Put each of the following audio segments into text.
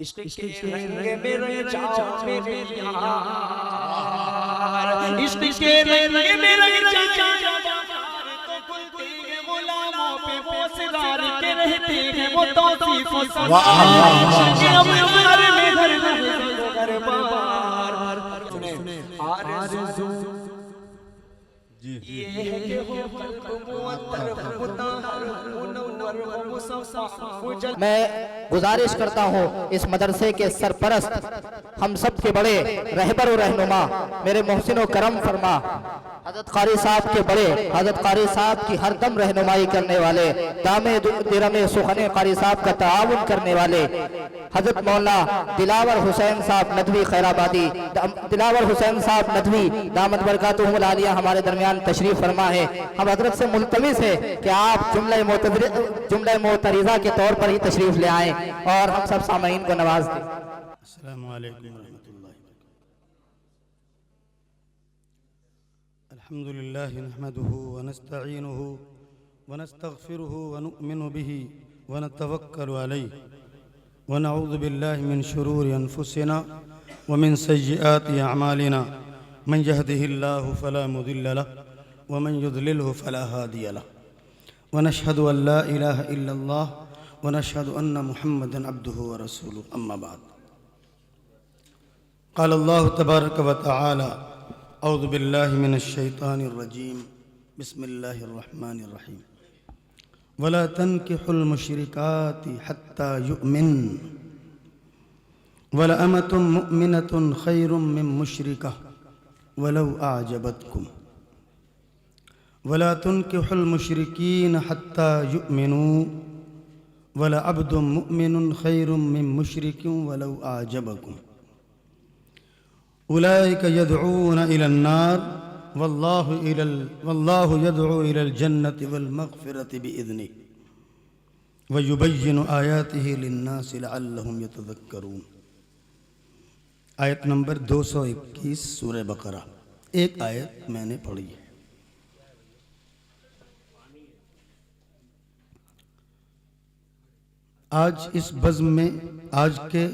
इश्क के रंग में रंग जाओ मेरे यार, इश्क के रंग में रंग जाओ तो खुलते हैं गुलामों पे पोसदार के रहते हैं वो तौसीफ सवार में घर घर बार सुने आरज़ू ये है कि हो कल्ब मुअत्तर मुताहर मुनव्वर मुसफ़्फ़ा। मैं गुजारिश करता हूँ इस मदरसे के सरपरस्त, हम सब के बड़े रहबर और रहनुमा मेरे मोहसिन व करम फरमा हज़रत क़ारी साहब के बड़े, हज़रत क़ारी साहब की हर दम रहनुमाई करने वाले, दामे दिरमे सुखने क़ारी साहब का ताआवुन करने वाले हज़रत मौलाना दिलावर हुसैन साहब नदवी खैराबादी, दिलावर हुसैन साहब नदवी दामद बरकातुहुल आलिया हमारे दरमियान तशरीफ फरमा है। हम हजरत से मुल्तमिस है कि आप जुमला मोतरिज़ा के तौर पर ही तशरीफ ले आए और हम सब सामईन को नवाज दें। अस्सलामु अलैकुम रहमतुल्लाहि। अल्हम्दुलिल्लाहि नहमदुहु व नस्तईनुहु व नस्तगफिरुहु व नु'मिनु बिही व नतवक्कलु अलैहि व नऊज़ु बिल्लाहि मिन शुरूरि अनफुसिना व मिन सय्यिआति अअमालिना मन यहदिहिल्लाहु फला मुदिल्ल लहु व मन युद्लिलहु फला हादिय लहु व नशहदु अन ला इलाहा इल्लल्लाह व नशहदु अन्न मुहम्मदन अब्दुहु व रसूलुहु अम्मा बाद। क़ाल अल्लाहु तबारक व तआला औज़ु बिल्लाहि मिनश शैतानिर रजीम बिस्मिल्लाहिर रहमानिर रहीम वला तन्किहुल मुशरिकाति हत्ता यु'मिन वला अमतुम मुअमिनतुन खैरुम मिन मुशरिकह वलौ आजबतकुम वला तुनकिहुल मुशरिकीन हत्ता यु'मिनू वला अब्दुम मुअमिनुन खैरुम मिन मुशरिकिन वलौ आजबकुम उलाइका यदऊन इलन नार वल्लाहु यदऊ इलल जन्नति वल मग़फ़िरति बिइज़्निहि व युबय्यिनु आयातिहि लिन्नासि लअल्लहुम यतज़क्करून। आयत नंबर 221 सूरह बकरा। एक आयत मैंने पढ़ी है। आज इस बज़्म में आज के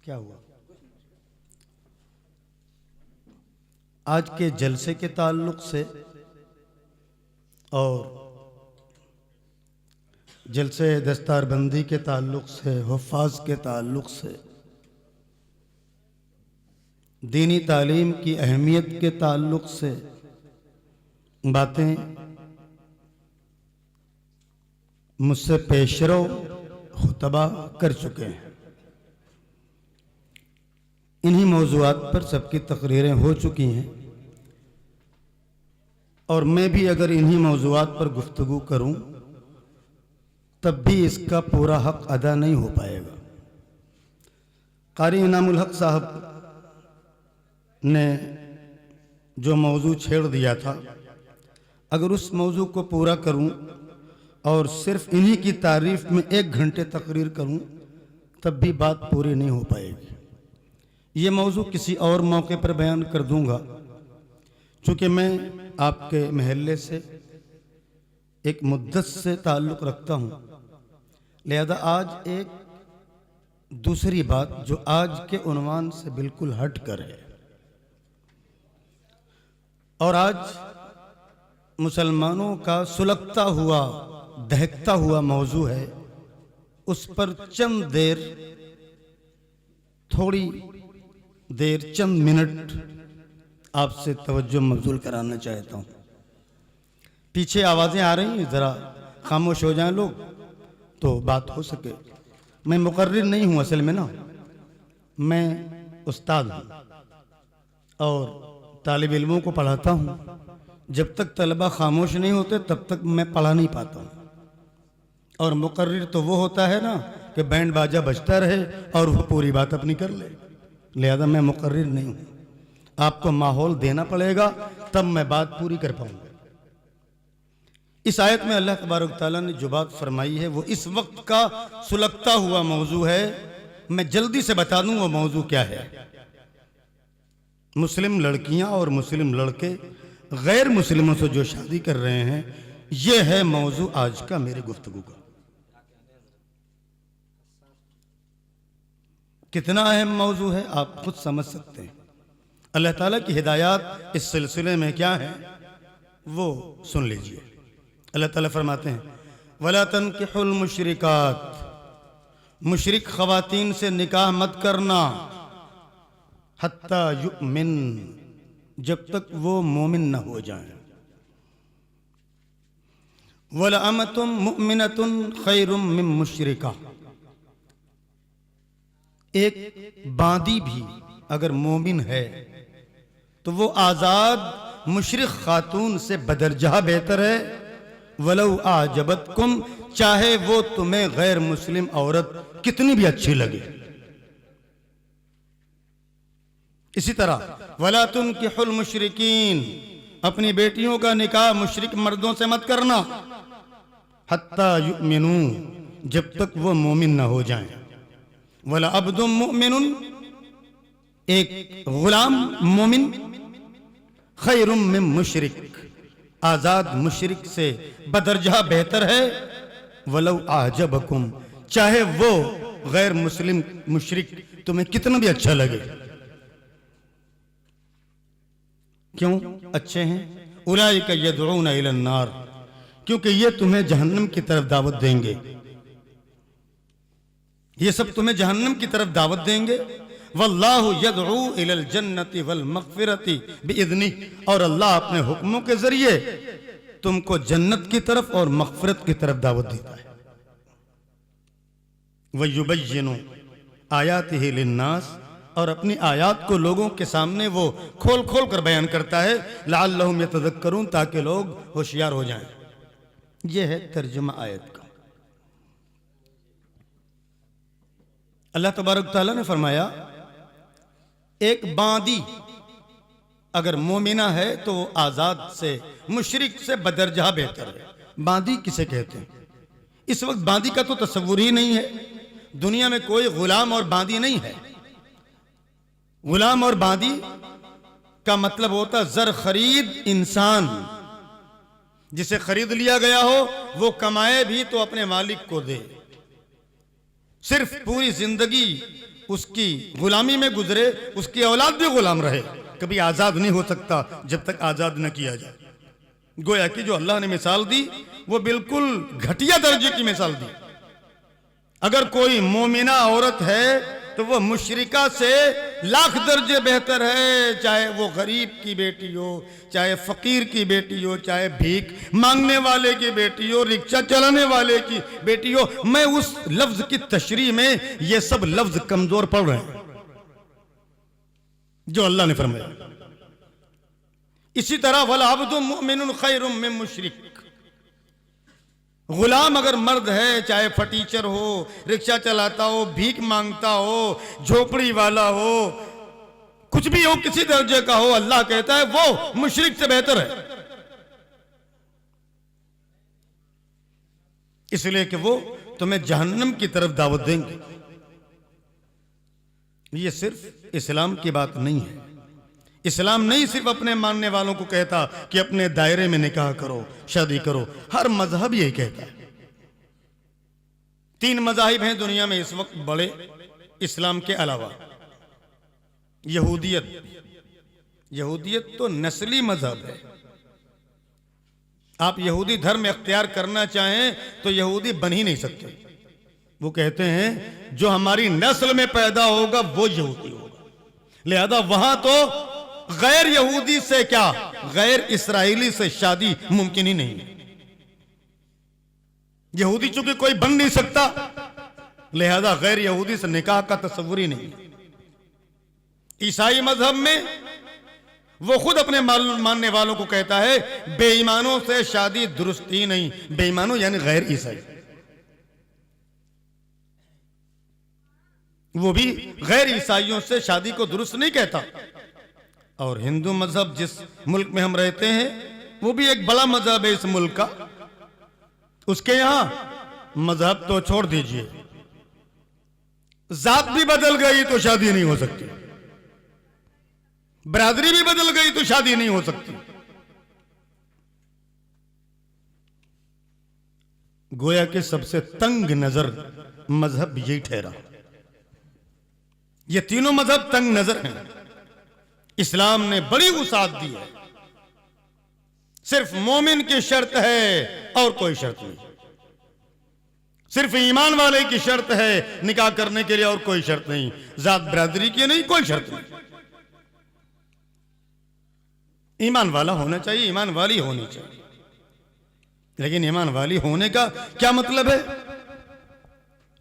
क्या हुआ, आज के जलसे के ताल्लुक़ से और जलसे दस्तारबंदी के ताल्लुक़ से, हुफ़्फ़ाज़ के ताल्लुक़ से, दीनी तालीम की अहमियत के ताल्लुक़ से बातें मुझसे पेशरो खुतबा कर चुके हैं। इन्हीं मौज़ूआत पर सबकी तकरीरें हो चुकी हैं और मैं भी अगर इन्हीं मौज़ूआत पर गुफ्तगू करूं तब भी इसका पूरा हक़ अदा नहीं हो पाएगा। क़ारी इनामुल हक़ साहब ने जो मौजू छेड़ दिया था, अगर उस मौजू को पूरा करूं और सिर्फ इन्हीं की तारीफ़ में 1 घंटे तकरीर करूं तब भी बात पूरी नहीं हो पाएगी। ये मौजू किसी और मौके पर बयान कर दूंगा। चूँकि मैं आपके महल्ले से एक मुद्दत से ताल्लुक़ रखता हूँ, लिहाजा आज एक दूसरी बात जो आज के उन्वान से बिल्कुल हट कर है और आज मुसलमानों का सुलगता हुआ दहकता हुआ मौजू है, उस पर चंद मिनट आपसे तवज्जो मबज़ूल कराना चाहता हूँ। पीछे आवाज़ें आ रही हैं, ज़रा खामोश हो जाएं लोग तो बात हो सके। मैं मुकर्रिर नहीं हूँ, असल में ना मैं उस्ताद हूँ और तालिब इल्मों को पढ़ाता हूँ। जब तक तलबा खामोश नहीं होते तब तक मैं पढ़ा नहीं पाता हूँ। और मुकर्रिर तो वो होता है ना कि बैंड बाजा बजता रहे और वो पूरी बात अपनी कर ले। लिहाजा मैं मुकर्रिर नहीं हूँ, आपको माहौल देना पड़ेगा तब मैं बात पूरी कर पाऊंगा। इस आयत में अल्लाह तबारक तआला ने जो बात फरमाई है वो इस वक्त का सुलगता हुआ मौजू है। मैं जल्दी से बता दूं वो मौजू क्या है। मुस्लिम लड़कियां और मुस्लिम लड़के गैर मुस्लिमों से जो शादी कर रहे हैं, ये है मौजू आज का मेरे गुफ्तगू का। कितना अहम मौजू है आप खुद समझ सकते हैं। अल्लाह ताला की हिदायत इस सिलसिले में क्या है वो सुन लीजिए। अल्लाह ताला फरमाते हैं वला तनकिहुल मुशरिकात, मुशरिक ख़वातीन से निकाह मत करना, हत्ता युमिन, जब तक वो मोमिन न हो जाएं। वला अमतुम मुमिनतुन खैरुम मिन मुशरिका, एक बांदी भी अगर मोमिन है तो वो आज़ाद मुशरिक खातून से बदरजा बेहतर है। वलौ आजबतकुम, चाहे वो तुम्हें गैर मुस्लिम औरत कितनी भी अच्छी लगे। इसी तरह वला तुनकिहुल मुशरिकीन, अपनी बेटियों का निकाह मुशरिक मर्दों से मत करना, हत्ता युमिनू, जब तक वो मोमिन न हो जाएं। वला अब्दुम मुमिनुन, एक गुलाम मोमिन, खैरुम मिन मुशरिक, आजाद मुशरिक से बदरजा बेहतर है। वलौ आजबकुम, चाहे वो गैर मुस्लिम मुशरिक तुम्हें कितना भी अच्छा लगे। क्यों अच्छे हैं? उलाइका यदऊना इलन नार, क्योंकि ये तुम्हें जहन्नम की तरफ दावत देंगे। ये सब तुम्हें जहन्नम की तरफ दावत देंगे। वल्लाहु यदऊ इलल जन्नति वल मगफिरति बिइज़्नि, और अल्लाह अपने हुक्मों के जरिए तुमको जन्नत की तरफ और मगफिरत की तरफ दावत देता है। वयुबय्यिनु आयातिहि लिन्नास, और अपनी आयात को लोगों के सामने वो खोल खोल कर बयान करता है। लअल्लहुम यतज़क्करून, ताकि लोग होशियार हो जाएं। ये है तर्जुमा आयत का। अल्लाह तबारक तआला ने फरमाया एक बांदी अगर मोमिना है तो वो आजाद से मुशरिक से बदरजा बेहतर है। बांदी किसे कहते हैं? इस वक्त बांदी का तो तस्वुर ही नहीं है। दुनिया में कोई गुलाम और बांदी नहीं है। गुलाम और बांदी का मतलब होता जर खरीद इंसान, जिसे खरीद लिया गया हो वो कमाए भी तो अपने मालिक को दे, सिर्फ पूरी जिंदगी उसकी गुलामी में गुजरे, उसकी औलाद भी गुलाम रहे, कभी आजाद नहीं हो सकता जब तक आजाद न किया जाए। गोया कि जो अल्लाह ने मिसाल दी वो बिल्कुल घटिया दर्जे की मिसाल दी। अगर कोई मोमिना औरत है तो वो मुशरिका से लाख दर्जे बेहतर है, चाहे वो गरीब की बेटी हो, चाहे फकीर की बेटी हो, चाहे भीख मांगने वाले की बेटी हो, रिक्शा चलाने वाले की बेटी हो। मैं उस लफ्ज की तशरीह में ये सब लफ्ज कमजोर पड़ रहे हैं जो अल्लाह ने फरमाया। इसी तरह वल अब्दु मुमिनुन खैरुम मिन मुशरिक, गुलाम अगर मर्द है, चाहे फटीचर हो, रिक्शा चलाता हो, भीख मांगता हो, झोपड़ी वाला हो, कुछ भी हो, किसी दर्जे का हो, अल्लाह कहता है वो मुशरिक से बेहतर है। इसलिए कि वो तुम्हें जहन्नम की तरफ दावत देंगे। ये सिर्फ इस्लाम की बात नहीं है। इस्लाम नहीं सिर्फ अपने मानने वालों को कहता कि अपने दायरे में निकाह करो, शादी करो, हर मजहब यही कहता है। 3 मजाहिब हैं दुनिया में इस वक्त बड़े इस्लाम के अलावा। यहूदियत, यहूदियत तो नस्ली मजहब है। आप यहूदी धर्म इख्तियार करना चाहें तो यहूदी बन ही नहीं सकते। वो कहते हैं जो हमारी नस्ल में पैदा होगा वो यहूदी होगा, लिहाजा वहां तो गैर यहूदी से क्या, गैर इस्राएली से शादी मुमकिन ही नहीं है। यहूदी चूंकि कोई बन नहीं सकता, लिहाजा गैर यहूदी से निकाह का तस्वुर ही नहीं। ईसाई मजहब में वो खुद अपने मानने वालों को कहता है बेईमानों से शादी दुरुस्त ही नहीं। बेईमानों यानी गैर ईसाई, वो भी गैर ईसाइयों से शादी को दुरुस्त नहीं कहता। और हिंदू मजहब जिस मुल्क में हम रहते हैं वो भी एक बड़ा मजहब है इस मुल्क का। उसके यहां मजहब तो छोड़ दीजिए, जात भी बदल गई तो शादी नहीं हो सकती, बरादरी भी बदल गई तो शादी नहीं हो सकती। गोया के सबसे तंग नजर मजहब यही ठहरा। ये तीनों मजहब तंग नजर हैं। इस्लाम ने बड़ी वसाअत दी है। सिर्फ मोमिन की शर्त है और कोई शर्त नहीं। सिर्फ ईमान वाले की शर्त है निकाह करने के लिए और कोई शर्त नहीं। जात बिरादरी की नहीं, कोई शर्त नहीं। ईमान वाला होना चाहिए, ईमान वाली होनी चाहिए। लेकिन ईमान वाली होने का क्या मतलब है?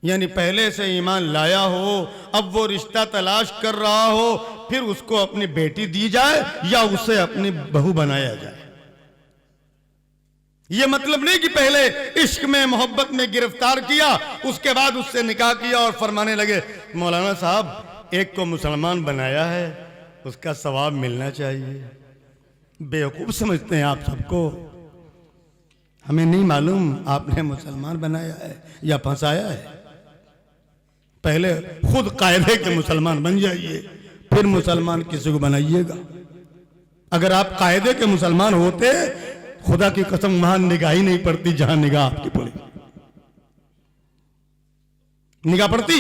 यानी पहले से ईमान लाया हो, अब वो रिश्ता तलाश कर रहा हो, फिर उसको अपनी बेटी दी जाए या उसे अपनी बहू बनाया जाए। ये मतलब नहीं कि पहले इश्क में मोहब्बत में गिरफ्तार किया, उसके बाद उससे निकाह किया और फरमाने लगे मौलाना साहब एक को मुसलमान बनाया है, उसका सवाब मिलना चाहिए। बेवकूफ समझते हैं आप सबको। हमें नहीं मालूम आपने मुसलमान बनाया है या फंसाया है। पहले खुद कायदे के मुसलमान बन जाइए, फिर मुसलमान किसी को बनाइएगा। अगर आप कायदे के मुसलमान होते, खुदा की कसम वहां निगाह ही नहीं पड़ती जहां निगाह आपकी पड़ी। निगाह पड़ती?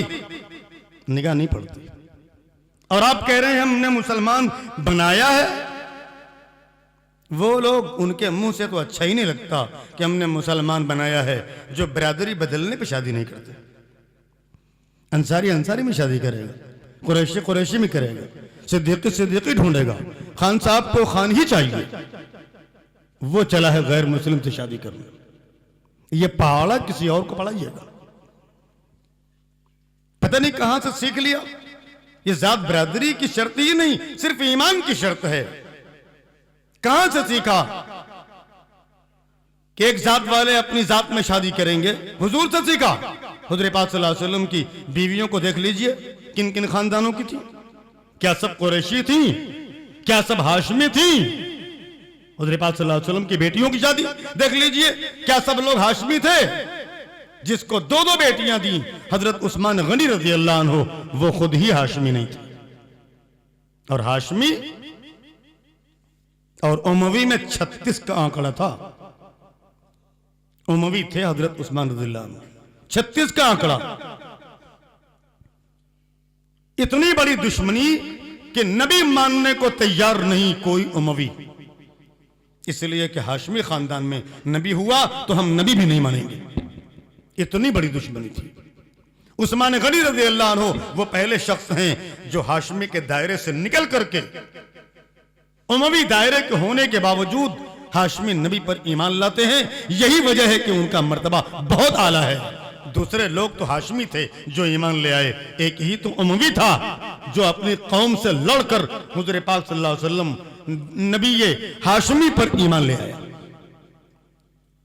निगाह नहीं पड़ती। और आप कह रहे हैं हमने मुसलमान बनाया है। वो लोग, उनके मुंह से तो अच्छा ही नहीं लगता कि हमने मुसलमान बनाया है, जो बिरादरी बदलने पे शादी नहीं करते। अंसारी अंसारी में शादी करेगा, कुरैशी कुरैशी में करेगा, सिद्दीकी सिद्दीकी ढूंढेगा, खान साहब को खान ही चाहिए। वो चला है गैर मुस्लिम से शादी करने। ये पहाड़ा किसी और को पढ़ाइएगा। पता नहीं कहां से सीख लिया। ये जात बिरादरी की शर्त ही नहीं, सिर्फ ईमान की शर्त है। कहां से सीखा कि एक जात वाले अपनी जात में शादी करेंगे? हुजूर से सीखा। हुजूर पाक सल्लल्लाहु अलैहि वसल्लम की बीवियों को देख लीजिए, किन किन खानदानों की थी। क्या सब कुरैशी थी? क्या सब हाशमी थी? हुजूर पाक सल्लल्लाहु अलैहि वसल्लम की बेटियों की शादी देख लीजिए, क्या सब लोग हाशमी थे? जिसको दो दो बेटियां दी, हजरत उस्मान गनी रजी अल्लाह अन्हु, वो खुद ही हाशमी नहीं थे। और हाशमी और उमवी में 36 का आंकड़ा था। उमवी थे हजरत उस्मान रज़ियल्लाहु अन्हु, 36 का आंकड़ा। इतनी बड़ी दुश्मनी कि नबी मानने को तैयार नहीं कोई उमवी। इसलिए कि हाशमी खानदान में नबी हुआ तो हम नबी भी नहीं मानेंगे। इतनी बड़ी दुश्मनी थी। उस्मान गनी रज़ी अल्लाह अन्हु वो पहले शख्स हैं जो हाशमी के दायरे से निकल करके उमवी दायरे के होने के बावजूद हाशमी नबी पर ईमान लाते हैं। यही वजह है कि उनका मर्तबा बहुत आला है। दूसरे लोग तो हाशमी थे जो ईमान ले आए, एक ही तो उमवी था जो अपनी कौम से लड़कर हुजूर पाक सल्लल्लाहु अलैहि वसल्लम नबी ये हाशमी पर ईमान ले आया।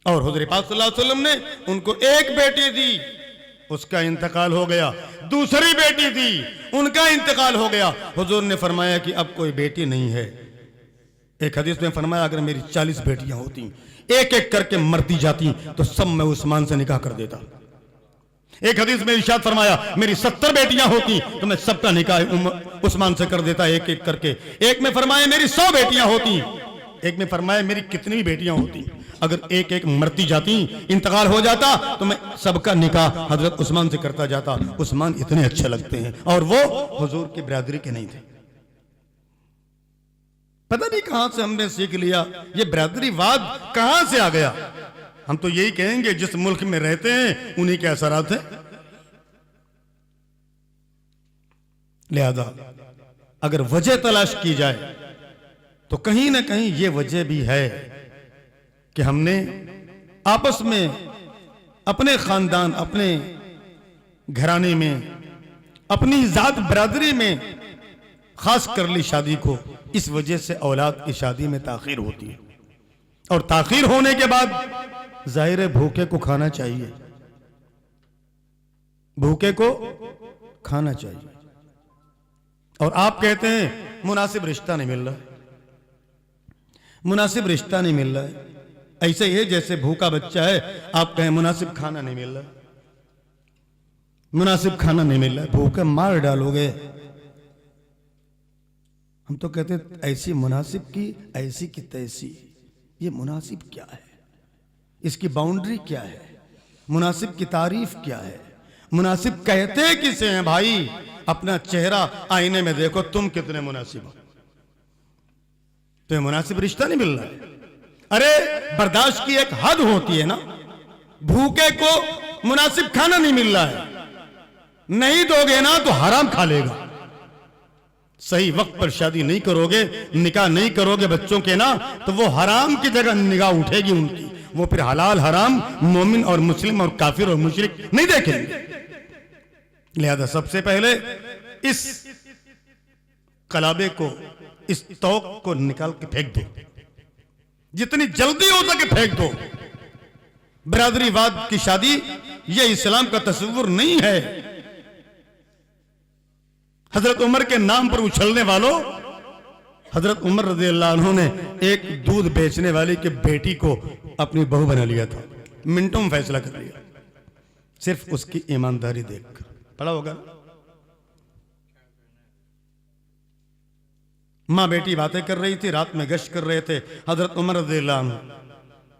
और हुजूर पाक सल्लल्लाहु अलैहि वसल्लम ने उनको एक बेटी दी, उसका इंतकाल हो गया। दूसरी बेटी थी, उनका इंतकाल हो गया। हुजूर ने फरमाया कि अब कोई बेटी नहीं है। एक हदीस में फरमाया अगर मेरी 40 बेटियां होती, एक एक करके मरती जाती, तो सब मैं उस्मान से निकाह कर देता। एक हदीस में इरशाद फरमाया मेरी 70 बेटियां होती तो मैं सबका निकाह उस्मान से कर देता, एक एक करके। एक में फरमाया मेरी 100 बेटियां होती, एक में फरमाया मेरी कितनी भी बेटियां होती, अगर एक एक मरती जाती, इंतकाल हो जाता, तो मैं सबका निकाह हजरत उस्मान से करता जाता। उस्मान इतने अच्छे लगते हैं और वो हुजूर की बिरादरी के नहीं थे। पता नहीं कहां से हमने सीख लिया, ये बिरादरीवाद कहां से आ गया। हम तो यही कहेंगे जिस मुल्क में रहते हैं उन्हीं के असरात हैं। लिहाजा अगर वजह तलाश की जाए तो कहीं ना कहीं ये वजह भी है कि हमने आपस में अपने खानदान, अपने घराने में, अपनी जात बिरादरी में खास कर ली शादी को। इस वजह से औलाद की शादी में ताखीर होती है और ताखीर होने के बाद जाहिर है भूखे को खाना चाहिए, भूखे को खाना चाहिए। और आप कहते हैं मुनासिब रिश्ता नहीं मिल रहा, मुनासिब रिश्ता नहीं मिल रहा है। ऐसे ही है जैसे भूखा बच्चा है, आप कहें मुनासिब खाना नहीं मिल रहा, मुनासिब खाना नहीं मिल रहा है, भूखे मार डालोगे। हम तो कहते ऐसी मुनासिब की ऐसी की तैसी। ये मुनासिब क्या है, इसकी बाउंड्री क्या है, मुनासिब की तारीफ क्या है, मुनासिब कहते किसे हैं भाई? अपना चेहरा आईने में देखो, तुम कितने मुनासिब हो। तुम्हें मुनासिब रिश्ता नहीं मिल रहा है। अरे बर्दाश्त की एक हद होती है ना। भूखे को मुनासिब खाना नहीं मिल रहा है, नहीं दोगे ना तो हराम खा लेगा। सही वक्त पर शादी नहीं करोगे, निकाह नहीं करोगे बच्चों के ना, तो वो हराम की जगह निगाह उठेगी उनकी। वो फिर हलाल हराम, मोमिन और मुस्लिम और काफिर और मुशरिक नहीं देखेंगे। लिहाजा सबसे पहले इस कलाबे को, इस तौक को निकाल के फेंक दो, जितनी जल्दी हो सके फेंक दो। बिरादरीवाद की शादी ये इस्लाम का तस्वुर नहीं है। हजरत उमर के नाम पर उछलने वालों, हजरत उमर रज़ियल्लाहु अन्हु ने एक दूध बेचने वाली की बेटी को अपनी बहू बना लिया था। मिनटों में फैसला कर लिया, सिर्फ उसकी ईमानदारी देखकर। पढ़ा होगा, मां बेटी बातें कर रही थी, रात में गश्त कर रहे थे। हजरत उमर रज़ियल्लाहु अन्हु,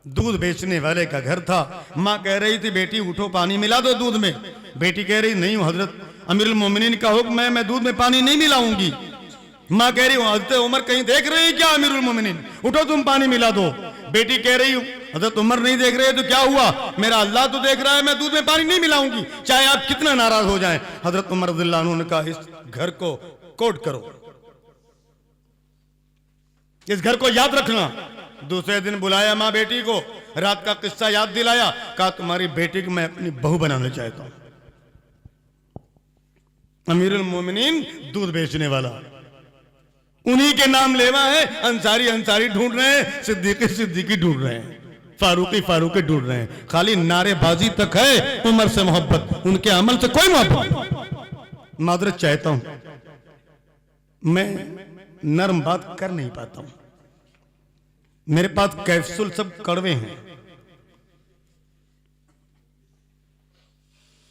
दूध बेचने वाले का घर था। मां कह रही थी बेटी उठो पानी मिला दो दूध में। बेटी कह रही नहीं हजरत अमीरुल मोमिनीन का हुक्म है, मैं दूध में पानी नहीं मिलाऊंगी। मां कह रही हूं हजरत उमर कहीं देख रहे हैं क्या अमीरुल मोमिनीन, उठो तुम पानी मिला दो। बेटी कह रही हूं हजरत उमर नहीं देख रहे तो क्या हुआ, मेरा अल्लाह तो देख रहा है, मैं दूध में पानी नहीं मिलाऊंगी, चाहे आप कितना नाराज हो जाएं। हजरत उमर रज़ियल्लाहु अन्हु ने कहा इस घर को कोट करो, इस घर को याद रखना। दूसरे दिन बुलाया मां बेटी को, रात का किस्सा याद दिलाया, कहा तुम्हारी बेटी को मैं अपनी बहू बनाना चाहता हूं। अमीरुल मोमिनीन दूध बेचने वाला, उन्हीं के नाम लेवा है। अंसारी अंसारी ढूंढ रहे हैं, सिद्दीकी सिद्दीकी ढूंढ रहे हैं, फारूकी फारूकी ढूंढ रहे हैं। खाली नारेबाजी तक है उमर से मोहब्बत, उनके अमल से कोई मोहब्बत। मादरत चाहता हूं, मैं नरम बात कर नहीं पाता हूं, मेरे पास कैप्सूल सब कड़वे हैं,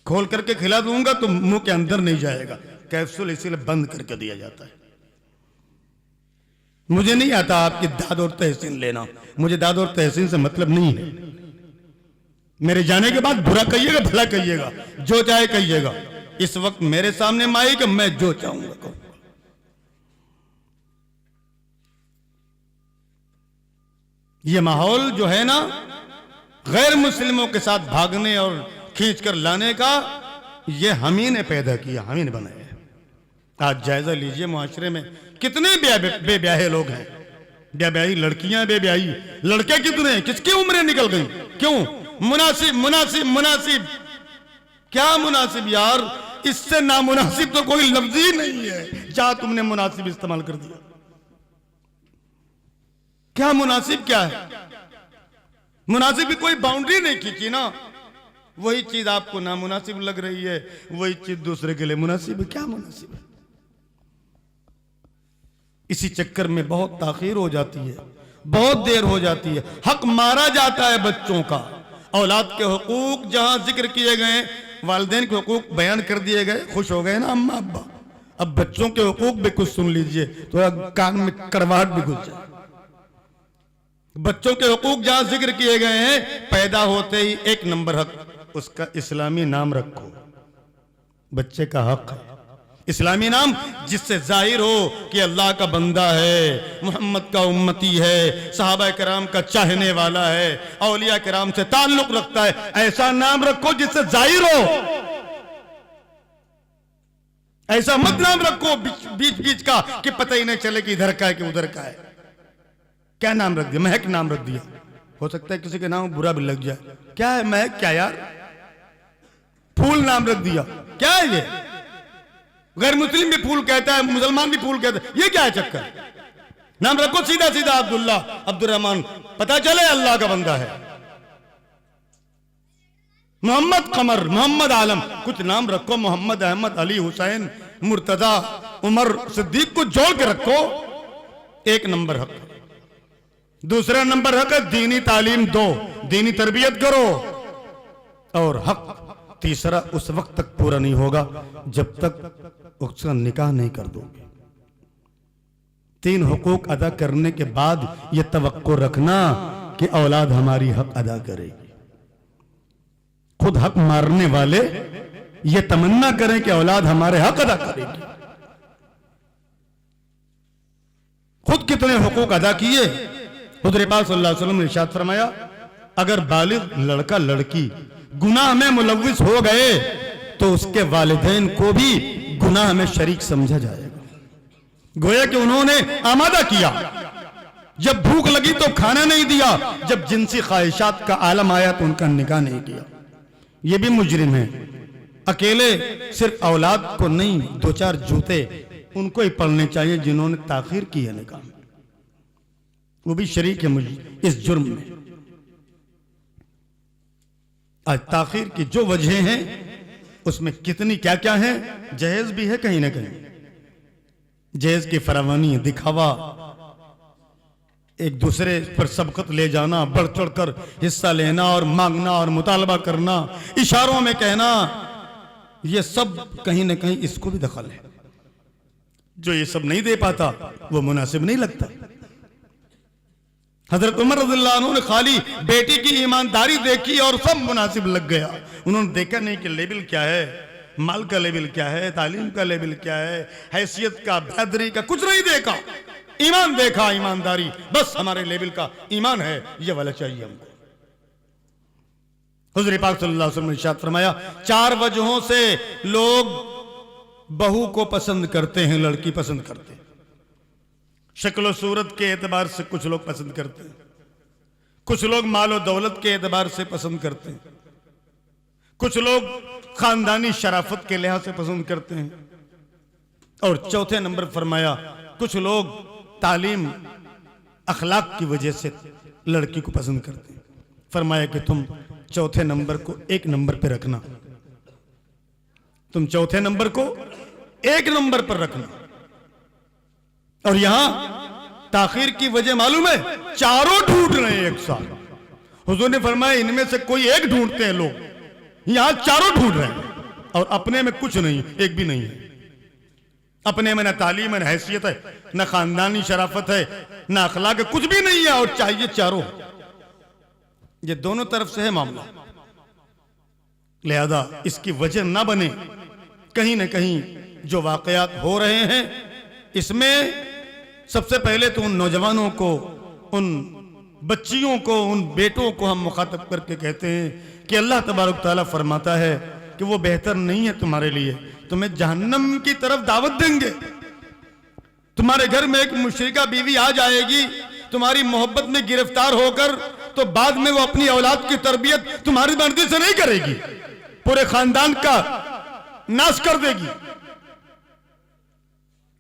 खोल करके खिला दूंगा तो मुंह के अंदर नहीं जाएगा। कैप्सूल इसीलिए बंद करके दिया जाता है। मुझे नहीं आता आपकी दाद और तहसीन लेना, मुझे दाद और तहसीन से मतलब नहीं है। मेरे जाने के बाद बुरा कहिएगा भला कहिएगा, जो चाहे कहिएगा। इस वक्त मेरे सामने माइक, मैं जो चाहूंगा कहूंगा। ये माहौल जो है ना, गैर मुस्लिमों के साथ भागने और खींच कर लाने का, ये हम ही ने पैदा किया, हम ही ने बनाया। आज जायजा लीजिए मुआशरे में कितने बेब्याहे लोग हैं, बेब्याही लड़कियां, बेब्याही लड़के कितने हैं, किसकी उम्रें निकल गई। क्यों? मुनासिब मुनासिब मुनासिब। क्या मुनासिब यार, इससे नामुनासिब तो कोई लफ्ज ही नहीं है। जा तुमने मुनासिब इस्तेमाल कर दिया। क्या मुनासिब क्या है? मुनासिब की कोई बाउंड्री नहीं खींची ना। वही चीज आपको नामुनासिब लग रही है, वही चीज दूसरे के लिए मुनासिब है। क्या मुनासिब है? इसी चक्कर में बहुत ताखीर हो जाती है, बहुत देर हो जाती है। हक मारा जाता है बच्चों का। औलाद के हुकूक जहां जिक्र किए गए, वालिदैन के हुकूक बयान कर दिए गए, खुश हो गए ना अम्मा अब्बा। अब बच्चों के हुकूक भी कुछ सुन लीजिए, थोड़ा कान में कड़वाहट भी घुस जाए। बच्चों के हुकूक जहां जिक्र किए गए हैं, पैदा होते ही एक नंबर हक, उसका इस्लामी नाम रखो। बच्चे का हक है इस्लामी नाम, जिससे जाहिर हो कि अल्लाह का बंदा है, मोहम्मद का उम्मती है, सहाबा कराम का चाहने वाला है, औलिया कराम से ताल्लुक रखता है। ऐसा नाम रखो जिससे जाहिर हो। ऐसा मत नाम रखो बीच बीच का कि पता ही नहीं चले कि इधर का है कि उधर का है। क्या नाम रख दिया? महक नाम रख दिया। हो सकता है किसी के नाम बुरा भी लग जाए। क्या है महक? क्या यार? फूल नाम रख दिया। क्या है ये? गैर मुस्लिम भी फूल कहता है, मुसलमान भी फूल कहता है। ये क्या है चक्कर? नाम रखो सीधा सीधा अब्दुल्ला, अब्दुर्रहमान, पता चले अल्लाह का बंदा है। मोहम्मद कमर, मोहम्मद आलम, कुछ नाम रखो। मोहम्मद, अहमद, अली, हुसैन, मुर्तजा, उमर, सिद्दीक को जोड़ के रखो। एक नंबर हक। दूसरा नंबर हक है दीनी तालीम दो, दीनी तरबियत करो। और हक तीसरा उस वक्त तक पूरा नहीं होगा जब तक उसका निकाह नहीं कर दोगे। 3 हुकूक अदा करने के बाद यह तवक्को रखना कि औलाद हमारी हक अदा करेगी। खुद हक मारने वाले ये तमन्ना करें कि औलाद हमारे हक अदा करेगी। खुद कितने हुकूक अदा किए। हुज़ूर पाक सल्लल्लाहु अलैहि वसल्लम ने इरशाद फरमाया, अगर बालिग लड़का लड़की गुनाह में मुलव्विस हो गए तो उसके वालिदैन को भी गुनाह में शरीक समझा जाएगा। गोया कि उन्होंने आमादा किया, जब भूख लगी तो खाना नहीं दिया, जब जिनसी ख्वाहिशात का आलम आया तो उनका निकाह नहीं किया। ये भी मुजरिम है। अकेले सिर्फ औलाद को नहीं, दो चार जूते उनको ही पढ़ने चाहिए जिन्होंने ताखीर की है निकाह में, वो भी शरीक है इस जुर्म में। आज ताखीर की जो वजह हैं उसमें कितनी क्या क्या है, जहेज भी है कहीं ना कहीं, जहेज की फरावानी, दिखावा, एक दूसरे पर सबकत ले जाना, बढ़ चढ़कर हिस्सा लेना और मांगना और मुतालबा करना, इशारों में कहना, ये सब कहीं ना कहीं इसको भी दखल है। जो ये सब नहीं दे पाता वो मुनासिब नहीं लगता। हजरत उमर रज़ियल्लाहु अन्हु ने खाली बेटी की ईमानदारी देखी और सब मुनासिब लग गया। उन्होंने देखा नहीं कि लेवल क्या है, माल का लेवल क्या है, तालीम का लेवल क्या है, हैसियत का, बहादुरी का, कुछ नहीं देखा। ईमान देखा, ईमानदारी, बस हमारे लेवल का ईमान है, ये वाला चाहिए हमको। हुज़ूर पाक सल्लल्लाहु अलैहि वसल्लम ने इरशाद फरमाया, 4 वजहों से लोग बहू को पसंद करते हैं, लड़की पसंद करते हैं। शक्ल सूरत के एतबार से कुछ लोग पसंद करते हैं, कुछ लोग मालो दौलत के एतबार से पसंद करते हैं, कुछ लोग खानदानी शराफत के लिहाज से पसंद करते हैं, और चौथे नंबर फरमाया कुछ लोग तालीम अखलाक की वजह से लड़की को पसंद करते हैं। फरमाया कि तुम चौथे नंबर को 1 नंबर पर रखना, तुम चौथे नंबर को 1 नंबर पर रखना। और यहां ताखीर की वजह मालूम है, चारों ढूंढ रहे हैं एक साथ। हुजूर ने फरमाया इनमें से कोई एक ढूंढते हैं लोग, यहां चारों ढूंढ रहे हैं और अपने में कुछ नहीं, एक भी नहीं है। अपने में न तालीम है, न हैसियत है, न खानदानी शराफत है, न अखलाक है, कुछ भी नहीं है और चाहिए चारों। ये दोनों तरफ से है मामला। लिहाजा इसकी वजह ना बने कहीं ना कहीं जो वाकयात हो रहे हैं, इसमें सबसे पहले तो उन नौजवानों को, उन बच्चियों को, उन बेटों को हम मुखातब करके कहते हैं कि अल्लाह तबारक तआला फरमाता है कि वो बेहतर नहीं है तुम्हारे लिए, तुम्हें जहन्नम की तरफ दावत देंगे। तुम्हारे घर में एक मुशरिका बीवी आ जाएगी तुम्हारी मोहब्बत में गिरफ्तार होकर, तो बाद में वो अपनी औलाद की तरबियत तुम्हारी मर्जी से नहीं करेगी, पूरे खानदान का नाश कर देगी।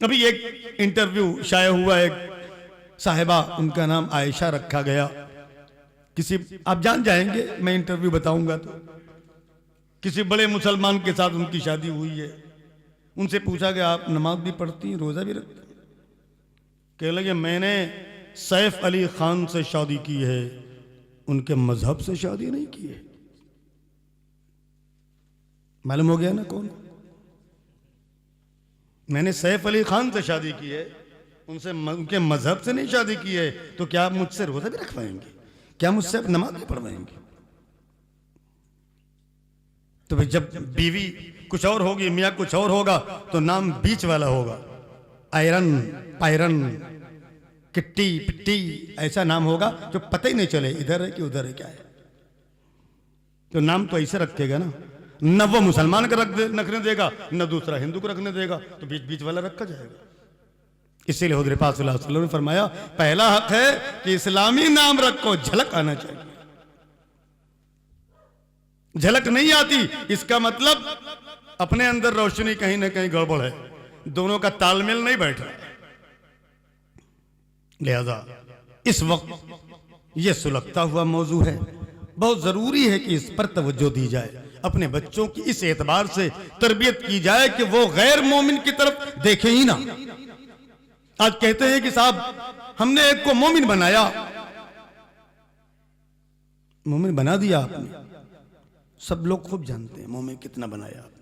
अभी एक इंटरव्यू शाया हुआ, एक साहिबा, उनका नाम आयशा रखा गया, किसी, आप जान जाएंगे, मैं इंटरव्यू बताऊंगा तो, किसी बड़े मुसलमान के साथ उनकी शादी हुई है। उनसे पूछा गया आप नमाज भी पढ़ती हैं, रोजा भी रखती हैं? कह लगे मैंने सैफ अली खान से शादी की है, उनके मजहब से शादी नहीं की है। मालूम हो गया ना कौन? मैंने सैफ अली खान से शादी की है, उनसे, उनके मजहब से नहीं शादी की है, तो क्या आप मुझसे रोजा भी रखवाएंगे? क्या मुझसे आप नमाज भी पढ़वाएंगे? तो भाई जब बीवी कुछ और होगी, मियाँ कुछ और होगा, तो नाम बीच वाला होगा, आयरन, पायरन, किट्टी, पिट्टी, ऐसा नाम होगा जो पता ही नहीं चले इधर है कि उधर है, क्या है। तो नाम तो ऐसे रखेगा ना, न वो मुसलमान का रखने देगा, न दूसरा हिंदू को रखने देगा, तो बीच बीच वाला रखा जाएगा। इसीलिए हुज़ूर पाक सल्लल्लाहु अलैहि वसल्लम ने फरमाया पहला हक है कि इस्लामी नाम रखो, झलक आना चाहिए। झलक नहीं आती, इसका मतलब अपने अंदर रोशनी कहीं ना कहीं गड़बड़ है, दोनों का तालमेल नहीं बैठ रहा। लिहाजा इस वक्त यह सुलगता हुआ मौजू है, बहुत जरूरी है कि इस पर तवज्जो दी जाए, अपने बच्चों की इस एतबार से तरबियत की जाए कि वो गैर मोमिन की तरफ देखे ही ना। आज कहते हैं कि साहब हमने एक को मोमिन बनाया, मोमिन बना दिया आपने, सब लोग खूब जानते हैं मोमिन कितना बनाया आपने।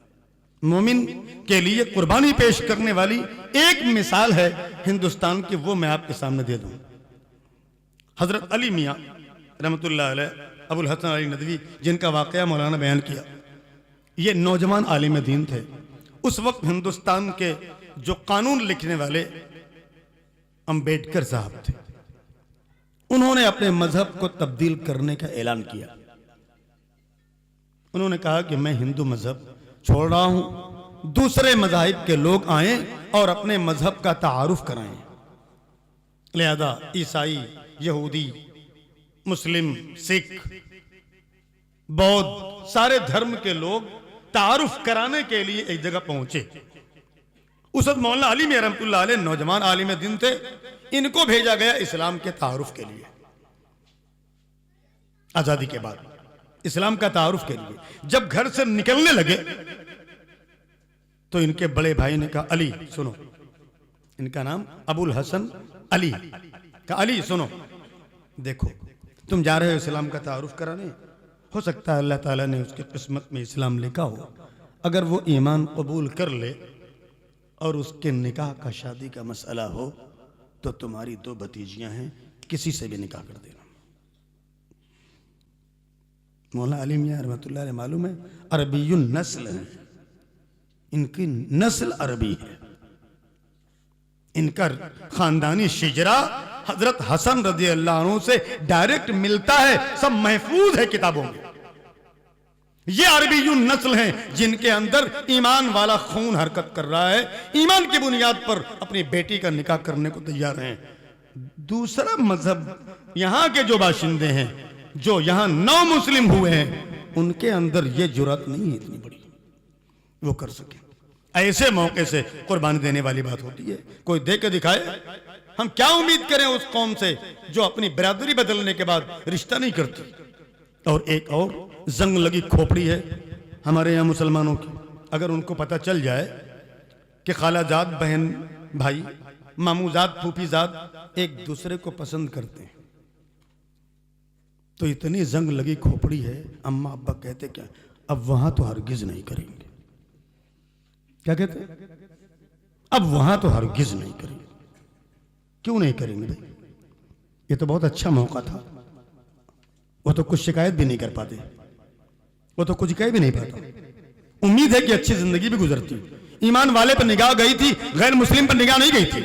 मोमिन के लिए कुर्बानी पेश करने वाली एक मिसाल है हिंदुस्तान की, वो मैं आपके सामने दे दूं। हजरत अली मियाँ रहमतुल्लाह अलैह, अबुल हसन अली नदवी, जिनका वाकया मौलाना बयान किया, ये नौजवान आलिम दीन थे। उस वक्त हिंदुस्तान के जो कानून लिखने वाले अंबेडकर साहब थे, उन्होंने अपने मजहब को तब्दील करने का ऐलान किया। उन्होंने कहा कि मैं हिंदू मजहब छोड़ रहा हूं, दूसरे मजाहिब के लोग आए और अपने मजहब का तारुफ कराएं। लिहाजा ईसाई, यहूदी, मुस्लिम, सिख, बौद्ध, सारे धर्म के लोग तारुफ कराने के लिए एक जगह पहुंचे। उस वक्त मौलाना अली मियां रहमतुल्लाह अलैह नौजवान आलिम दीन थे, इनको भेजा गया इस्लाम के तारुफ के लिए। आजादी के बाद इस्लाम का तारुफ के लिए जब घर से निकलने लगे तो इनके बड़े भाई ने कहा, अली सुनो, इनका नाम अबुल हसन अली का, अली सुनो, देखो तुम जा रहे हो इस्लाम का तारुफ कराने, हो सकता है अल्लाह ताला ने उसकी किस्मत में इस्लाम लिखा हो, अगर वो ईमान कबूल कर ले और उसके निकाह का, शादी का मसला हो तो तुम्हारी 2 भतीजियां हैं, किसी से भी निकाह कर देना। मौलाना अली मियां रहमतुल्लाह अलैह मालूम है अरबीयुन नस्ल है, इनकी नस्ल अरबी है, इनका खानदानी शिजरा हजरत हसन रज़ी अल्लाह अन्हु से डायरेक्ट मिलता है, सब महफूज है किताबों में। ये अरबीयुन नस्ल हैं जिनके अंदर ईमान वाला खून हरकत कर रहा है, ईमान की बुनियाद पर अपनी बेटी का निकाह करने को तैयार हैं। दूसरा मजहब यहां के जो बाशिंदे हैं, जो यहां नौ मुस्लिम हुए हैं, उनके अंदर ये जुर्रत नहीं है इतनी बड़ी वो कर सके। ऐसे मौके से कुर्बानी देने वाली बात होती है, कोई दे के दिखाए। हम क्या उम्मीद करें उस कौम से जो अपनी बिरादरी बदलने के बाद रिश्ता नहीं करती। और एक और जंग लगी खोपड़ी है हमारे यहाँ मुसलमानों की, अगर उनको पता चल जाए कि खालाजाद बहन भाई, मामूजाद फूफीजाद एक दूसरे को पसंद करते हैं, तो इतनी जंग लगी खोपड़ी है। अम्मा अब्बा कहते क्या, अब वहां तो हरगिज नहीं करेंगे। क्या कहते, अब वहां तो हरगिज नहीं करेंगे। क्यों नहीं करेंगे भाई, ये तो बहुत अच्छा मौका था। वो तो कुछ शिकायत भी नहीं कर पाते, वो तो कुछ कह भी नहीं पाता। उम्मीद है कि अच्छी जिंदगी भी गुजरती। ईमान वाले पर निगाह गई थी, गैर मुस्लिम पर निगाह नहीं गई थी।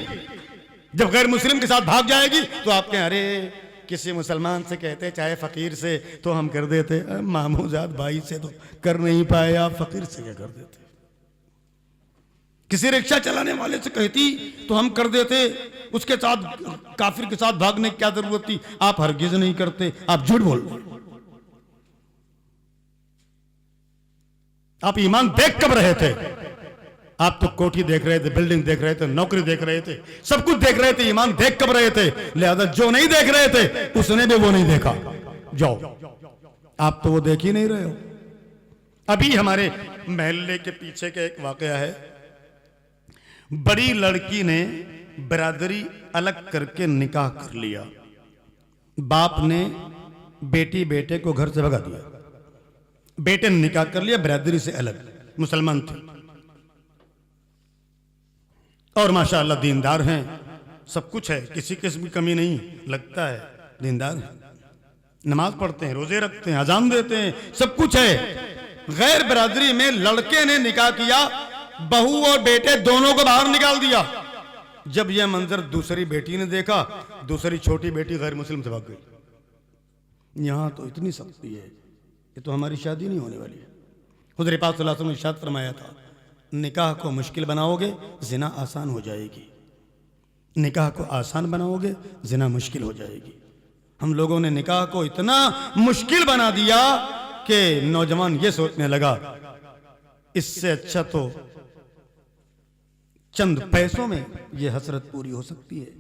जब गैर मुस्लिम के साथ भाग जाएगी तो आप कहें, अरे किसी मुसलमान से कहते चाहे फकीर से तो हम कर देते, मामूजाद भाई से तो कर नहीं पाए, आप फकीर से क्या कर देते। किसी रिक्शा चलाने वाले से कहती तो हम कर देते, उसके साथ काफिर के साथ भागने की क्या जरूरत थी, आप हरगिज नहीं करते। आप झूठ बोल रहे, आप ईमान देख कब रहे थे? आप तो कोठी देख रहे थे, बिल्डिंग देख रहे थे, नौकरी देख रहे थे, सब कुछ देख रहे थे, ईमान देख कब रहे थे? लिहाजा जो नहीं देख रहे थे उसने भी वो नहीं देखा। जाओ, आप तो वो देख ही नहीं रहे हो। अभी हमारे महल्ले के पीछे का एक वाकया है, बड़ी लड़की ने बिरादरी अलग करके निकाह कर लिया, बाप ने बेटी बेटे को घर से भगा दिया, बेटे ने निकाह कर लिया बिरादरी से अलग, मुसलमान थे और माशाअल्लाह दीनदार हैं, सब कुछ है, किसी किस्म की कमी नहीं, लगता है दीनदार है, नमाज पढ़ते हैं, रोजे रखते हैं, अजान देते हैं, सब कुछ है। गैर बिरादरी में लड़के ने निकाह किया, बहू और बेटे दोनों को बाहर निकाल दिया। जब यह मंजर दूसरी बेटी ने देखा, दूसरी छोटी बेटी गैर मुस्लिम से भाग गई। यहां तो इतनी सख्ती है, ये तो हमारी शादी नहीं होने वाली है। हुज़ूर पाक सल्लल्लाहु अलैहि वसल्लम ने इरशाद फरमाया था, निकाह को मुश्किल बनाओगे जिना आसान हो जाएगी, निकाह को आसान बनाओगे जिना मुश्किल हो जाएगी। हम लोगों ने निकाह को इतना मुश्किल बना दिया कि नौजवान ये सोचने लगा इससे अच्छा तो चंद पैसों में ये हसरत पूरी हो सकती है।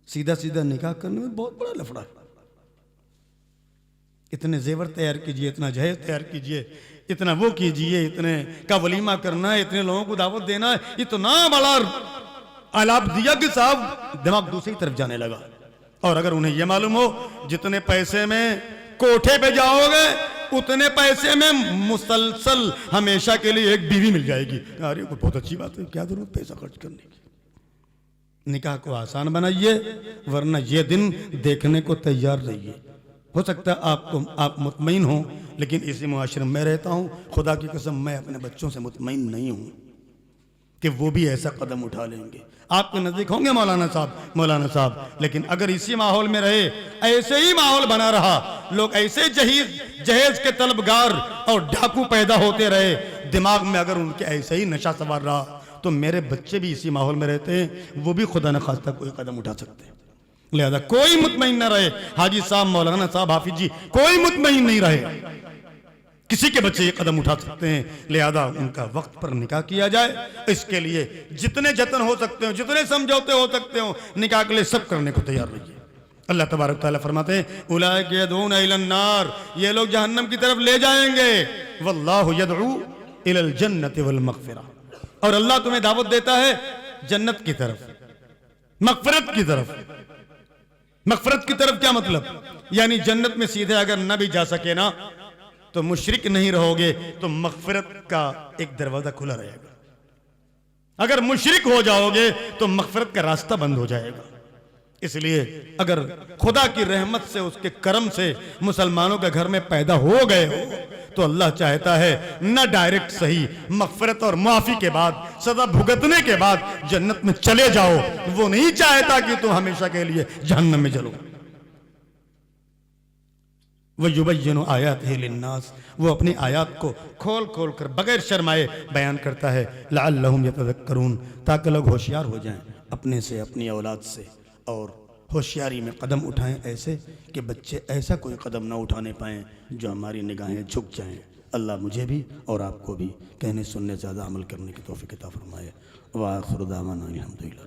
सीधा सीधा निकाह करने में बहुत बड़ा लफड़ा है। इतने जेवर तैयार कीजिए, इतना जहेज तैयार कीजिए, इतना वो कीजिए, इतने का वलीमा करना है, इतने लोगों को दावत देना है, इतना बड़ा आलाप दिया कि साहब दिमाग दूसरी तरफ जाने लगा। और अगर उन्हें यह मालूम हो जितने पैसे में कोठे पे जाओगे उतने पैसे में मुसलसल हमेशा के लिए एक बीवी मिल जाएगी, अरे बहुत अच्छी बात है, क्या जरूरत पैसा खर्च करने की। निकाह को आसान बनाइए वरना ये दिन देखने को तैयार रहिए। हो सकता है आप मुतमईन हो, लेकिन इसी मुआशरे में मैं रहता हूँ, खुदा की कसम मैं अपने बच्चों से मुतमईन नहीं हूँ कि वो भी ऐसा कदम उठा लेंगे। आपके नज़दीक होंगे मौलाना साहब, लेकिन अगर इसी माहौल में रहे, ऐसे ही माहौल बना रहा, लोग ऐसे जहेज के तलबगार और डाकू पैदा होते रहे, दिमाग में अगर उनके ऐसे ही नशा सवार रहा, तो मेरे बच्चे भी इसी माहौल में रहते हैं, वो भी खुदा न खास्ता कोई कदम उठा सकते हैं। लिहाजा कोई मुतमईन न रहे, हाजी साहब, मौलाना साहब, हाफिज जी, कोई मुतमईन नहीं रहे, किसी के बच्चे ये कदम उठा सकते हैं। लिहाजा उनका वक्त पर निकाह किया जाए, इसके लिए जितने जतन हो सकते हो, जितने समझौते हो सकते हो, निकाह के लिए सब करने को तैयार रहिए। अल्लाह तबारक तआला फरमाते हैं, उलाइका यदऊना इलन नार, ये लोग जहन्नम की तरफ ले जाएंगे, वल्लाहु यदऊ इलल जन्नति वल मगफिरा, और अल्लाह तुम्हें दावत देता है जन्नत की तरफ, मगफिरत की तरफ। मगफिरत की तरफ क्या मतलब? यानी जन्नत में सीधे अगर न भी जा सके ना, तो मुशरिक नहीं रहोगे, तो मगफिरत का एक दरवाजा खुला रहेगा। अगर मुशरिक हो जाओगे तो मगफिरत का रास्ता बंद हो जाएगा। इसलिए अगर खुदा की रहमत से, उसके करम से मुसलमानों के घर में पैदा हो गए हो, तो अल्लाह चाहता है न डायरेक्ट सही, मगफिरत और माफी के बाद, सजा भुगतने के बाद जन्नत में चले जाओ। वो नहीं चाहता कि तुम हमेशा के लिए जहन्नम में चलो। वयुबय्यिनु आयातिहि लिन्नास, वो अपनी आयात को खोल खोल कर बगैर शर्माए बयान करता है, लअल्लहुम यतज़क्करून, ताकि लोग होशियार हो जाएं अपने से, अपनी औलाद से, और होशियारी में कदम उठाएं ऐसे कि बच्चे ऐसा कोई कदम ना उठाने पाएं जो हमारी निगाहें झुक जाएं। अल्लाह मुझे भी और आपको भी कहने सुनने से ज़्यादा अमल करने की तौफीक अता फरमाए। व आखिरु दावाना अल्हम्दुलिल्लाह।